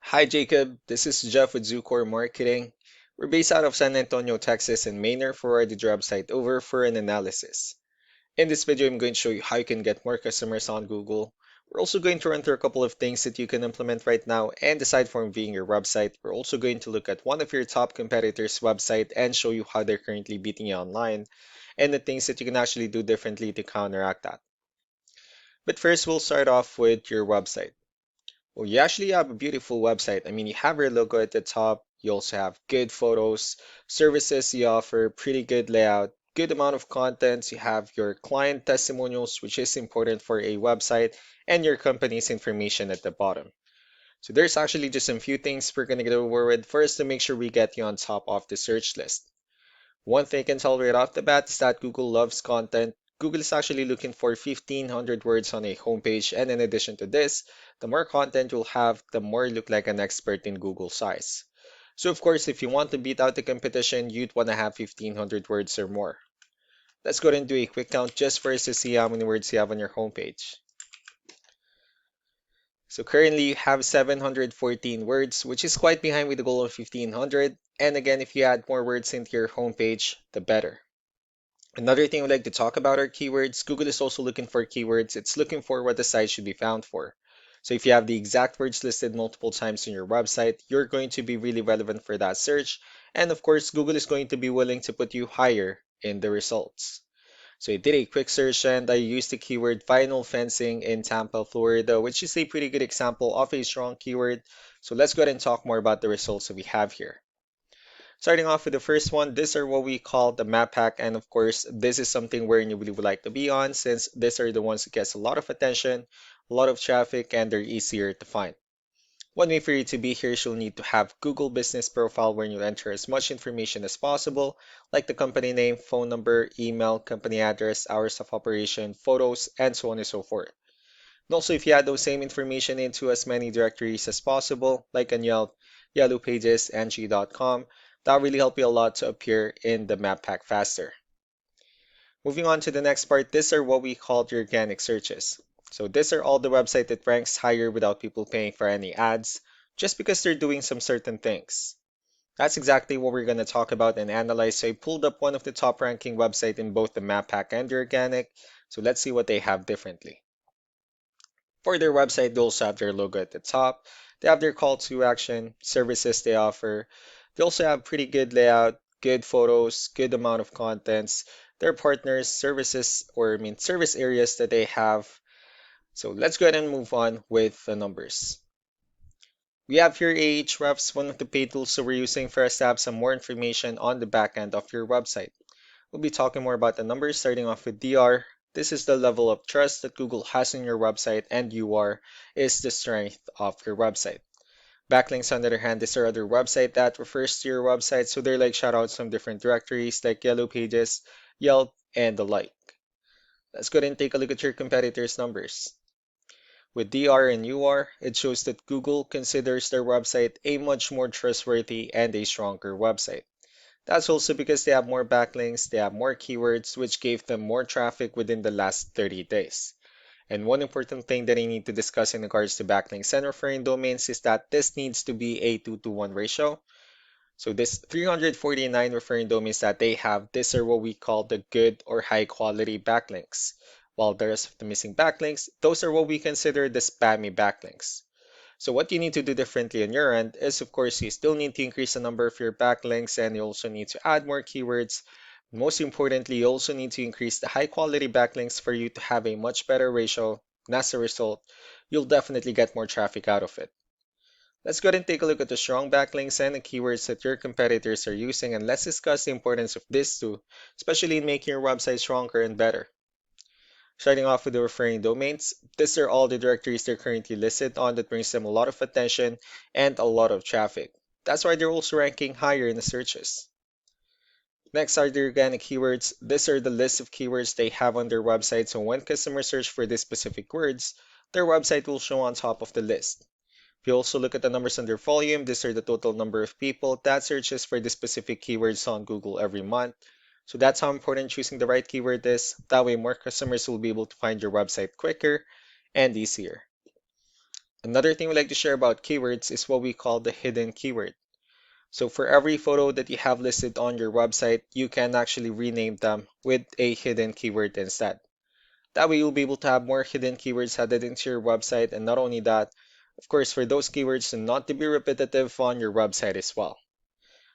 Hi Jacob, this is Jeff with Zucore Marketing. We're based out of San Antonio, Texas, and Manor forwarded your website over for an analysis. In this video, I'm going to show you how you can get more customers on Google. We're also going to run through a couple of things that you can implement right now, and aside from being your website, we're also going to look at one of your top competitors' website and show you how they're currently beating you online, and the things that you can actually do differently to counteract that. But first, we'll start off with your website. Well, you actually have a beautiful website. I mean, you have your logo at the top. You also have good photos, services you offer, pretty good layout, good amount of content. You have your client testimonials, which is important for a website, and your company's information at the bottom. So there's actually just a few things we're going to go over with first to make sure we get you on top of the search list. One thing I can tell right off the bat is that Google loves content. Google is actually looking for 1,500 words on a homepage, and in addition to this, the more content you'll have, the more you look like an expert in Google's eyes. So of course, if you want to beat out the competition, you'd want to have 1,500 words or more. Let's go ahead and do a quick count just for us to see how many words you have on your homepage. So currently you have 714 words, which is quite behind with the goal of 1,500. And again, if you add more words into your homepage, the better. Another thing I'd like to talk about are keywords. Google is also looking for keywords. It's looking for what the site should be found for. So if you have the exact words listed multiple times in your website, you're going to be really relevant for that search. And of course, Google is going to be willing to put you higher in the results. So I did a quick search and I used the keyword vinyl fencing in Tampa, Florida, which is a pretty good example of a strong keyword. So let's go ahead and talk more about the results that we have here. Starting off with the first one, these are what we call the map hack, and of course, this is something where you really would like to be on since these are the ones that gets a lot of attention, a lot of traffic, and they're easier to find. One way for you to be here is you'll need to have Google Business Profile where you enter as much information as possible, like the company name, phone number, email, company address, hours of operation, photos, and so on and so forth. And also, if you add those same information into as many directories as possible, like on Yelp, Yellow Pages, Angie.com, that'll really help you a lot to appear in the map pack faster. Moving on to the next part, these are what we call the organic searches. So these are all the website that ranks higher without people paying for any ads, just because they're doing some certain things. That's exactly what we're going to talk about and analyze. So I pulled up one of the top ranking website in both the map pack and the organic. So let's see what they have differently. For their website, they also have their logo at the top. They have their call to action, services they offer. They also have pretty good layout, good photos, good amount of contents. Their partners, services, or I mean service areas that they have. So let's go ahead and move on with the numbers. We have here Ahrefs, one of the paid tools that we're using for us to have some more information on the back end of your website. We'll be talking more about the numbers starting off with DR. This is the level of trust that Google has in your website, and UR is the strength of your website. Backlinks, on the other hand, is our other website that refers to your website, so they're like shoutouts from different directories like Yellow Pages, Yelp, and the like. Let's go ahead and take a look at your competitors' numbers. With DR and UR, it shows that Google considers their website a much more trustworthy and a stronger website. That's also because they have more backlinks, they have more keywords, which gave them more traffic within the last 30 days. And one important thing that I need to discuss in regards to backlinks and referring domains is that this needs to be a 2 to 1 ratio. So this 349 referring domains that they have, these are what we call the good or high quality backlinks. While the rest of the missing backlinks, those are what we consider the spammy backlinks. So what you need to do differently on your end is, of course, you still need to increase the number of your backlinks and you also need to add more keywords. Most importantly, you also need to increase the high quality backlinks for you to have a much better ratio. And as a result, you'll definitely get more traffic out of it. Let's go ahead and take a look at the strong backlinks and the keywords that your competitors are using, and let's discuss the importance of this too, especially in making your website stronger and better. Starting off with the referring domains, these are all the directories they're currently listed on that brings them a lot of attention and a lot of traffic. That's why they're also ranking higher in the searches. Next are the organic keywords. These are the list of keywords they have on their website, so when customers search for these specific words, their website will show on top of the list. If you also look at the numbers under volume, these are the total number of people that searches for the specific keywords on Google every month. So that's how important choosing the right keyword is. That way more customers will be able to find your website quicker and easier. Another thing we like to share about keywords is what we call the hidden keyword. So for every photo that you have listed on your website, you can actually rename them with a hidden keyword instead. That way you'll be able to have more hidden keywords added into your website, and not only that, of course, for those keywords to not to be repetitive on your website as well.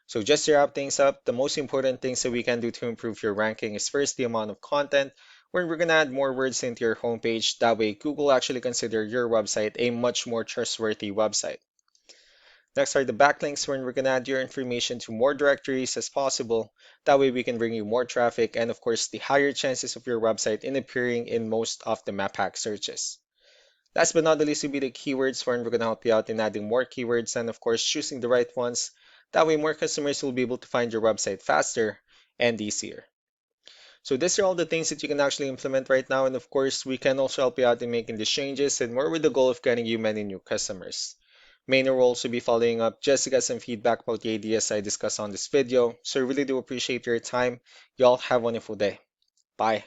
So just to wrap things up, the most important things that we can do to improve your ranking is first the amount of content, where we're gonna add more words into your homepage. That way Google actually consider your website a much more trustworthy website. Next are the backlinks, where we're gonna add your information to more directories as possible. That way we can bring you more traffic and of course the higher chances of your website in appearing in most of the map hack searches. Last but not the least will be the keywords, where we're going to help you out in adding more keywords and of course choosing the right ones. That way more customers will be able to find your website faster and easier. So these are all the things that you can actually implement right now, and of course we can also help you out in making these changes and more with the goal of getting you many new customers. Maynard will also be following up just to get some feedback about the ideas I discussed on this video. So I really do appreciate your time. Y'all have a wonderful day. Bye.